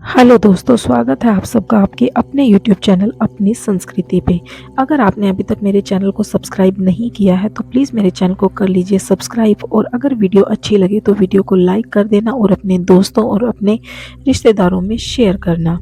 Hello दोस्तों, स्वागत है आप सबका आपके अपने YouTube चैनल अपनी संस्कृति पे। अगर आपने अभी तक मेरे चैनल को सब्सक्राइब नहीं किया है तो प्लीज़ मेरे चैनल को कर लीजिए सब्सक्राइब, और अगर वीडियो अच्छी लगे तो वीडियो को लाइक कर देना और अपने दोस्तों और अपने रिश्तेदारों में शेयर करना।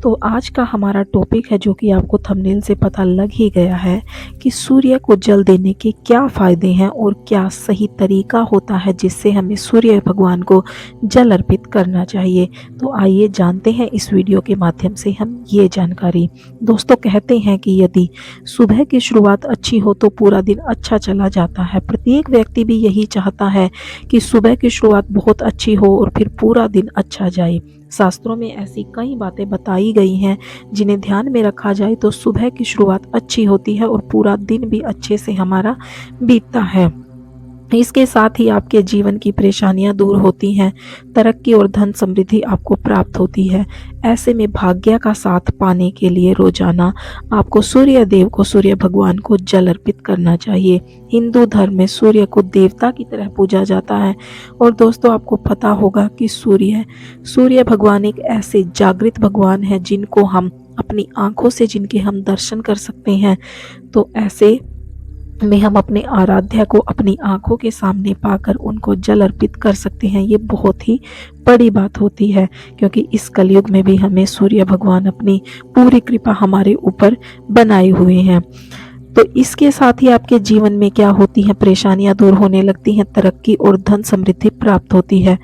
तो आज का हमारा टॉपिक है, जो कि आपको थंबनेल से पता लग ही गया है, कि सूर्य को जल देने के क्या फ़ायदे हैं और क्या सही तरीका होता है जिससे हमें सूर्य भगवान को जल अर्पित करना चाहिए। तो आइए जानते हैं इस वीडियो के माध्यम से हम ये जानकारी। दोस्तों, कहते हैं कि यदि सुबह की शुरुआत अच्छी हो तो पूरा दिन अच्छा चला जाता है। प्रत्येक व्यक्ति भी यही चाहता है कि सुबह की शुरुआत बहुत अच्छी हो और फिर पूरा दिन अच्छा जाए। शास्त्रों में ऐसी कई बातें बताई गई हैं जिन्हें ध्यान में रखा जाए तो सुबह की शुरुआत अच्छी होती है और पूरा दिन भी अच्छे से हमारा बीतता है। इसके साथ ही आपके जीवन की परेशानियां दूर होती हैं, तरक्की और धन समृद्धि आपको प्राप्त होती है। ऐसे में भाग्य का साथ पाने के लिए रोजाना आपको सूर्य देव को, सूर्य भगवान को जल अर्पित करना चाहिए। हिंदू धर्म में सूर्य को देवता की तरह पूजा जाता है। और दोस्तों, आपको पता होगा कि सूर्य भगवान एक ऐसे जागृत भगवान है जिनको हम अपनी आंखों से, जिनके हम दर्शन कर सकते हैं। तो ऐसे में हम अपने आराध्य को अपनी आंखों के सामने पाकर उनको जल अर्पित कर सकते हैं। ये बहुत ही बड़ी बात होती है, क्योंकि इस कलयुग में भी हमें सूर्य भगवान अपनी पूरी कृपा हमारे ऊपर बनाए हुए हैं। तो इसके साथ ही आपके जीवन में क्या होती है, परेशानियां दूर होने लगती हैं, तरक्की और धन समृद्धि प्राप्त होती है।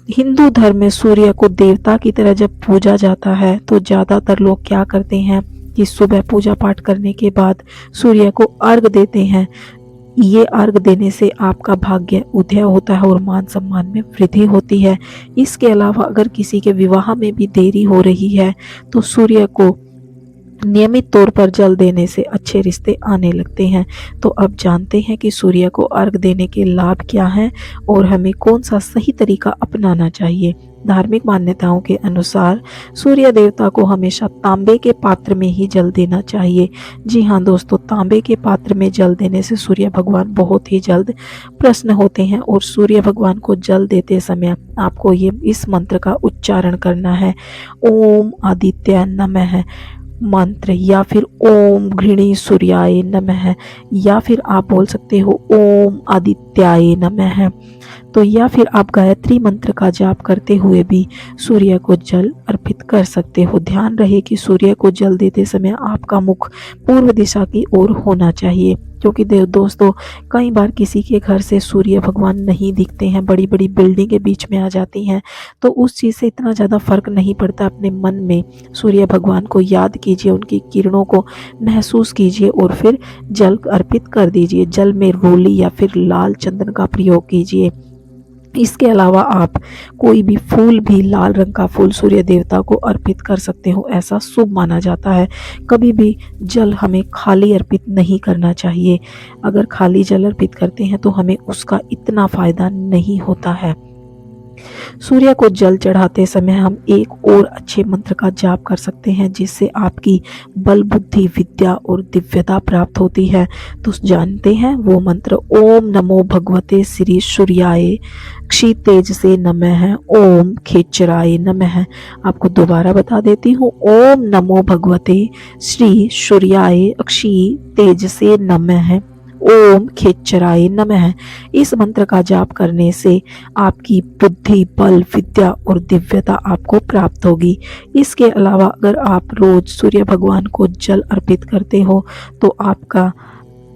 हिंदू धर्म में सूर्य को देवता की तरह जब पूजा जाता है तो ज़्यादातर लोग क्या करते हैं कि सुबह पूजा पाठ करने के बाद सूर्य को अर्घ देते हैं। ये अर्घ देने से आपका भाग्य उदय होता है और मान सम्मान में वृद्धि होती है। इसके अलावा अगर किसी के विवाह में भी देरी हो रही है तो सूर्य को नियमित तौर पर जल देने से अच्छे रिश्ते आने लगते हैं। तो अब जानते हैं कि सूर्य को अर्घ देने के लाभ क्या हैं और हमें कौन सा सही तरीका अपनाना चाहिए। धार्मिक मान्यताओं के अनुसार सूर्य देवता को हमेशा तांबे के पात्र में ही जल देना चाहिए। जी हाँ दोस्तों, तांबे के पात्र में जल देने से सूर्य भगवान बहुत ही जल्द प्रसन्न होते हैं। और सूर्य भगवान को जल देते समय आपको ये इस मंत्र का उच्चारण करना है, ओम आदित्य नमः मंत्र, या फिर ओम घृणी सूर्याय नमः, या फिर आप बोल सकते हो ओम आदित्याय नमः। तो या फिर आप गायत्री मंत्र का जाप करते हुए भी सूर्य को जल अर्पित कर सकते हो। ध्यान रहे कि सूर्य को जल देते समय आपका मुख पूर्व दिशा की ओर होना चाहिए, क्योंकि दोस्तों, कई बार किसी के घर से सूर्य भगवान नहीं दिखते हैं, बड़ी बड़ी बिल्डिंगें बीच में आ जाती हैं, तो उस चीज़ से इतना ज़्यादा फर्क नहीं पड़ता। अपने मन में सूर्य भगवान को याद कीजिए, उनकी किरणों को महसूस कीजिए और फिर जल अर्पित कर दीजिए। जल में रोली या फिर लाल चंदन का प्रयोग कीजिए। इसके अलावा आप कोई भी फूल, भी लाल रंग का फूल सूर्य देवता को अर्पित कर सकते हो, ऐसा शुभ माना जाता है। कभी भी जल हमें खाली अर्पित नहीं करना चाहिए। अगर खाली जल अर्पित करते हैं तो हमें उसका इतना फायदा नहीं होता है। सूर्य को जल चढ़ाते समय हम एक और अच्छे मंत्र का जाप कर सकते हैं, जिससे आपकी बल, बुद्धि, विद्या और दिव्यता प्राप्त होती है। तो जानते हैं वो मंत्र, ओम नमो भगवते श्री सूर्याय क्षि तेज से नमः, ओम खेचराय नमः। आपको दोबारा बता देती हूँ, ओम नमो भगवते श्री सूर्याय क्षि तेज से नमः, ओम खेचराय नमः। इस मंत्र का जाप करने से आपकी बुद्धि, बल, विद्या और दिव्यता आपको प्राप्त होगी। इसके अलावा अगर आप रोज सूर्य भगवान को जल अर्पित करते हो तो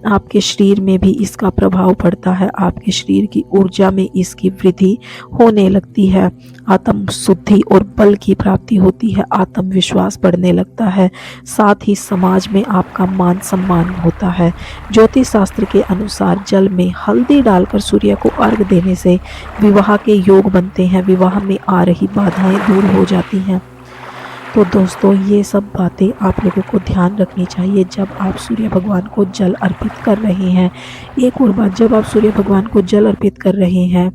आपके शरीर में भी इसका प्रभाव पड़ता है। आपके शरीर की ऊर्जा में इसकी वृद्धि होने लगती है, आत्म शुद्धि और बल की प्राप्ति होती है, आत्मविश्वास बढ़ने लगता है, साथ ही समाज में आपका मान सम्मान होता है। ज्योतिष शास्त्र के अनुसार जल में हल्दी डालकर सूर्य को अर्घ देने से विवाह के योग बनते हैं, विवाह में आ रही बाधाएं दूर हो जाती हैं। तो दोस्तों, ये सब बातें आप लोगों को ध्यान रखनी चाहिए जब आप सूर्य भगवान को जल अर्पित कर रहे हैं। एक और बात, जब आप सूर्य भगवान को जल अर्पित कर रहे हैं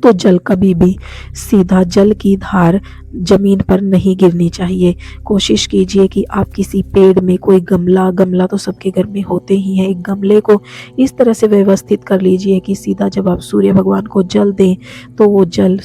तो जल कभी भी सीधा जल की धार जमीन पर नहीं गिरनी चाहिए। कोशिश कीजिए कि आप किसी पेड़ में कोई गमला तो सबके घर में होते ही हैं, एक गमले को इस तरह से व्यवस्थित कर लीजिए कि सीधा जब आप सूर्य भगवान को जल दें तो वो जल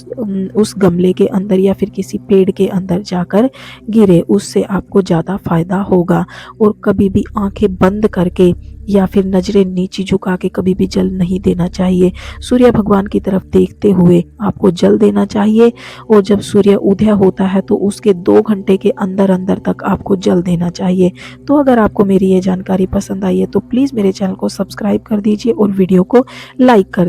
उस गमले के अंदर या फिर किसी पेड़ के अंदर जाकर गिरे, उससे आपको ज़्यादा फायदा होगा। और कभी भी आंखें बंद करके या फिर नजरें नीची झुका के कभी भी जल नहीं देना चाहिए। सूर्य भगवान की तरफ देखते हुए आपको जल देना चाहिए और जब सूर्य उदय होता है तो उसके 2 घंटे के अंदर अंदर तक आपको जल देना चाहिए। तो अगर आपको मेरी ये जानकारी पसंद आई है तो प्लीज़ मेरे चैनल को सब्सक्राइब कर दीजिए और वीडियो को लाइक कर दीजिए।